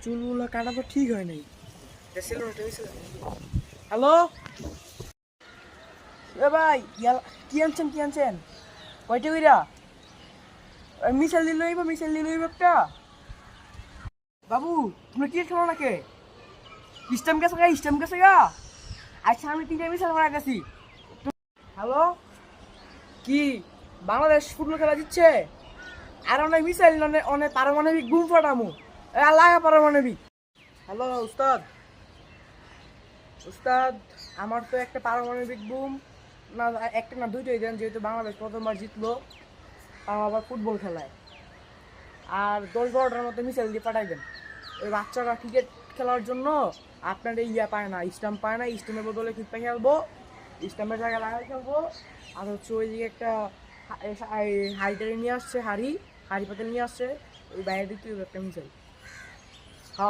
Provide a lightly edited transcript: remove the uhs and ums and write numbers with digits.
চুলগুলো কাটা তো ঠিক হয় নাই। হ্যালো এ ভাই, কি আনছেন কয়টা কইরা? মিসাইল দিল একটা। বাবু তুমি কি খেলো নাকি? স্টেম গেছে গা। আচ্ছা আমি 3টা মিসাইল মারা গেছি। হ্যালো, কি বাংলাদেশ ফুটবল খেলা দিচ্ছে? আর অনেক মিসাইল অনেক পারমাণবিক বুম ফাটামু। লাগা পারমাণবিক। হ্যালো উস্তাদ, উস্তাদ আমার তো একটা পারমাণবিক বুম, না একটা না দুইটাই দেন, যেহেতু বাংলাদেশ প্রথমবার জিতলো, তাও আবার ফুটবল খেলায়। আর 10-12টার মতো মিসাইল দিয়ে পাঠাই দেন। ওই বাচ্চারা ক্রিকেট খেলার জন্য আপনার এই পায় না, স্টাম্প পায় না, স্টাম্পের বদলে কিপটা খেলবো, স্টাম্পের জায়গায় লাগাই খেলবো। আর হচ্ছে ওইদিকে একটা হাড়ি টাড়ি নিয়ে আসছে, হাড়ি পাতিল নিয়ে আসছে, ওই বাইরে দিতে একটা মিসাইল।